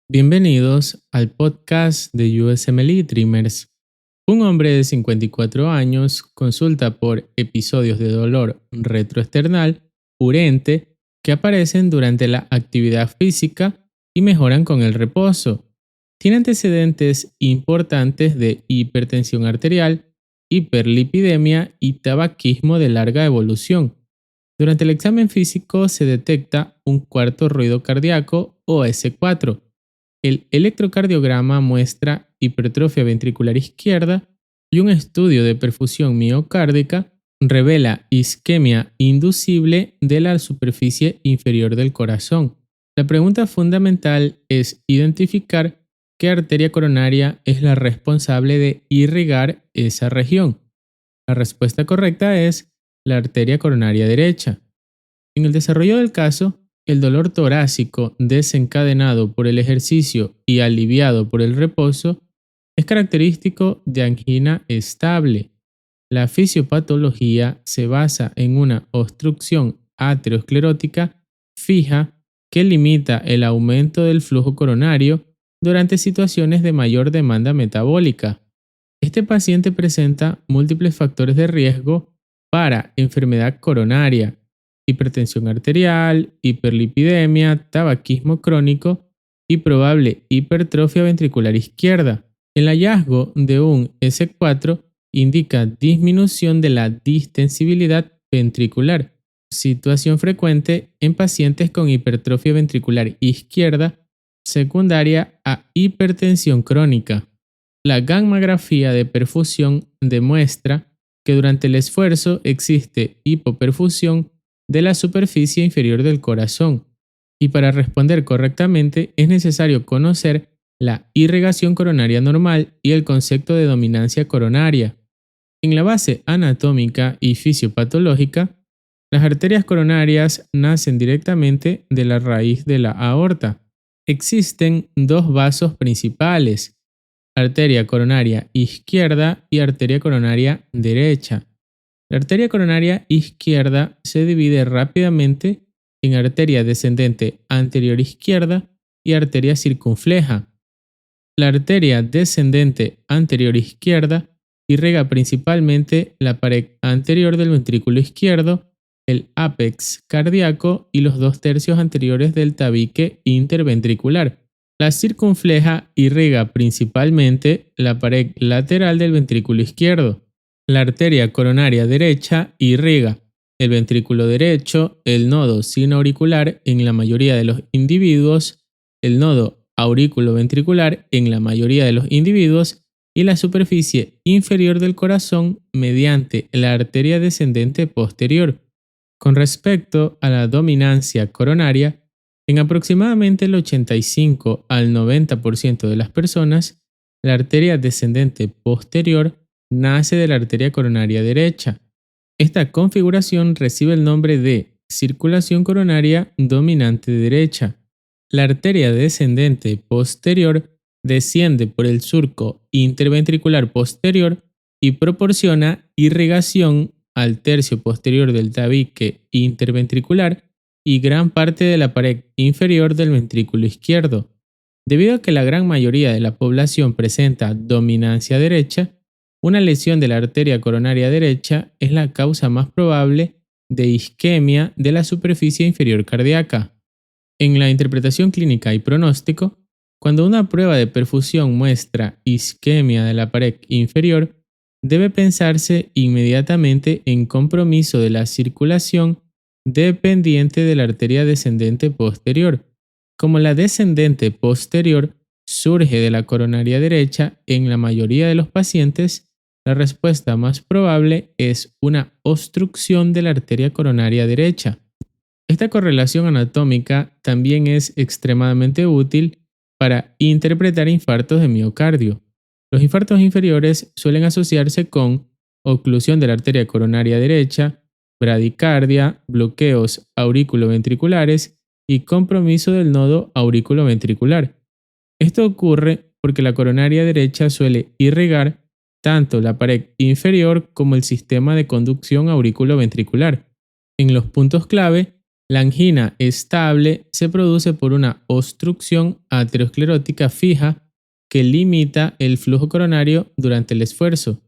Bienvenidos al podcast de USMLE Dreamers. Un hombre de 54 años consulta por episodios de dolor retroesternal urente que aparecen durante la actividad física y mejoran con el reposo. Tiene antecedentes importantes de hipertensión arterial, hiperlipidemia y tabaquismo de larga evolución. Durante el examen físico se detecta un cuarto ruido cardíaco o S4. El electrocardiograma muestra hipertrofia ventricular izquierda y un estudio de perfusión miocárdica revela isquemia inducible de la superficie inferior del corazón. La pregunta fundamental es identificar qué arteria coronaria es la responsable de irrigar esa región. La respuesta correcta es la arteria coronaria derecha. En el desarrollo del caso, el dolor torácico desencadenado por el ejercicio y aliviado por el reposo es característico de angina estable. La fisiopatología se basa en una obstrucción aterosclerótica fija que limita el aumento del flujo coronario durante situaciones de mayor demanda metabólica. Este paciente presenta múltiples factores de riesgo para enfermedad coronaria, hipertensión arterial, hiperlipidemia, tabaquismo crónico y probable hipertrofia ventricular izquierda. El hallazgo de un S4 indica disminución de la distensibilidad ventricular, situación frecuente en pacientes con hipertrofia ventricular izquierda secundaria a hipertensión crónica. La gammagrafía de perfusión demuestra que durante el esfuerzo existe hipoperfusión de la superficie inferior del corazón, y para responder correctamente es necesario conocer la irrigación coronaria normal y el concepto de dominancia coronaria. En la base anatómica y fisiopatológica, las arterias coronarias nacen directamente de la raíz de la aorta. Existen dos vasos principales: arteria coronaria izquierda y arteria coronaria derecha. La arteria coronaria izquierda se divide rápidamente en arteria descendente anterior izquierda y arteria circunfleja. La arteria descendente anterior izquierda irriga principalmente la pared anterior del ventrículo izquierdo, el ápex cardíaco y los 2/3 anteriores del tabique interventricular. La circunfleja irriga principalmente la pared lateral del ventrículo izquierdo. La arteria coronaria derecha irriga el ventrículo derecho, el nodo sinoauricular en la mayoría de los individuos, el nodo auriculoventricular en la mayoría de los individuos y la superficie inferior del corazón mediante la arteria descendente posterior. Con respecto a la dominancia coronaria, en aproximadamente el 85 al 90% de las personas, la arteria descendente posterior nace de la arteria coronaria derecha. Esta configuración recibe el nombre de circulación coronaria dominante derecha. La arteria descendente posterior desciende por el surco interventricular posterior y proporciona irrigación al tercio posterior del tabique interventricular y gran parte de la pared inferior del ventrículo izquierdo. Debido a que la gran mayoría de la población presenta dominancia derecha, una lesión de la arteria coronaria derecha es la causa más probable de isquemia de la superficie inferior cardíaca. En la interpretación clínica y pronóstico, cuando una prueba de perfusión muestra isquemia de la pared inferior, debe pensarse inmediatamente en compromiso de la circulación dependiente de la arteria descendente posterior. Como la descendente posterior surge de la coronaria derecha en la mayoría de los pacientes, la respuesta más probable es una obstrucción de la arteria coronaria derecha. Esta correlación anatómica también es extremadamente útil para interpretar infartos de miocardio. Los infartos inferiores suelen asociarse con oclusión de la arteria coronaria derecha, bradicardia, bloqueos auriculoventriculares y compromiso del nodo auriculoventricular. Esto ocurre porque la coronaria derecha suele irrigar tanto la pared inferior como el sistema de conducción auriculoventricular. En los puntos clave, La angina estable se produce por una obstrucción aterosclerótica fija que limita el flujo coronario durante el esfuerzo.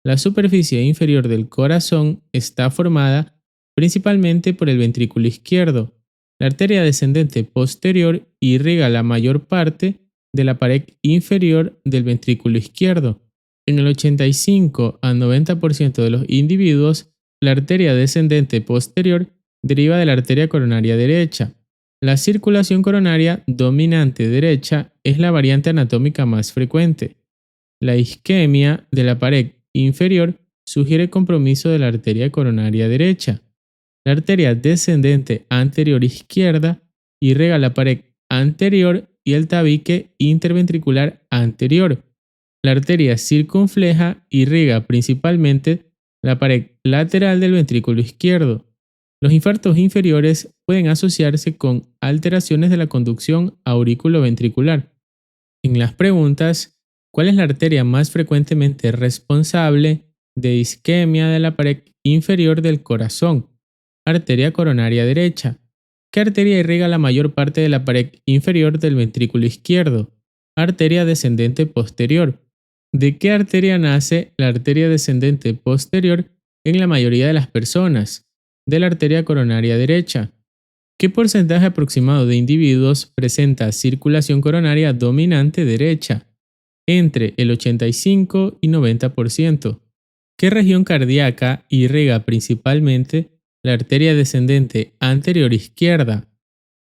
La superficie inferior del corazón está formada principalmente por el ventrículo izquierdo. La arteria descendente posterior irriga la mayor parte de la pared inferior del ventrículo izquierdo. En el 85 al 90% de los individuos, la arteria descendente posterior deriva de la arteria coronaria derecha. La circulación coronaria dominante derecha es la variante anatómica más frecuente. La isquemia de la pared inferior sugiere compromiso de la arteria coronaria derecha. La arteria descendente anterior izquierda irriga la pared anterior y el tabique interventricular anterior. La arteria circunfleja irriga principalmente la pared lateral del ventrículo izquierdo. Los infartos inferiores pueden asociarse con alteraciones de la conducción auriculoventricular. En las preguntas, ¿cuál es la arteria más frecuentemente responsable de isquemia de la pared inferior del corazón? Arteria coronaria derecha. ¿Qué arteria irriga la mayor parte de la pared inferior del ventrículo izquierdo? Arteria descendente posterior. ¿De qué arteria nace la arteria descendente posterior en la mayoría de las personas? De la arteria coronaria derecha. ¿Qué porcentaje aproximado de individuos presenta circulación coronaria dominante derecha? Entre el 85 y 90%. ¿Qué región cardíaca irriga principalmente la arteria descendente anterior izquierda?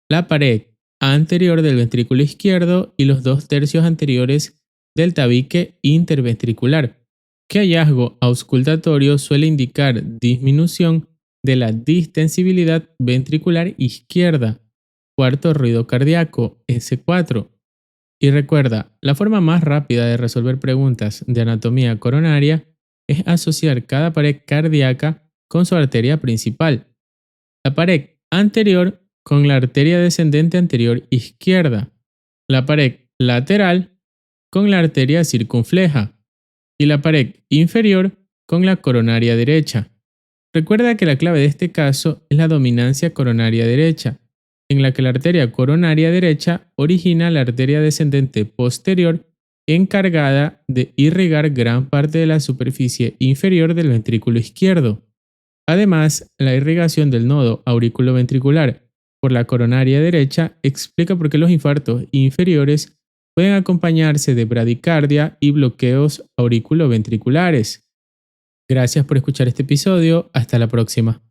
La pared anterior del ventrículo izquierdo y los 2/3 anteriores del tabique interventricular. ¿Qué hallazgo auscultatorio suele indicar disminución de la distensibilidad ventricular izquierda? Cuarto ruido cardíaco, S4. Y recuerda, la forma más rápida de resolver preguntas de anatomía coronaria es asociar cada pared cardíaca con su arteria principal. La pared anterior con la arteria descendente anterior izquierda. La pared lateral con la arteria circunfleja. Y la pared inferior con la coronaria derecha. Recuerda que la clave de este caso es la dominancia coronaria derecha, en la que la arteria coronaria derecha origina la arteria descendente posterior encargada de irrigar gran parte de la superficie inferior del ventrículo izquierdo. Además, la irrigación del nodo auriculoventricular por la coronaria derecha explica por qué los infartos inferiores pueden acompañarse de bradicardia y bloqueos auriculoventriculares. Gracias por escuchar este episodio. Hasta la próxima.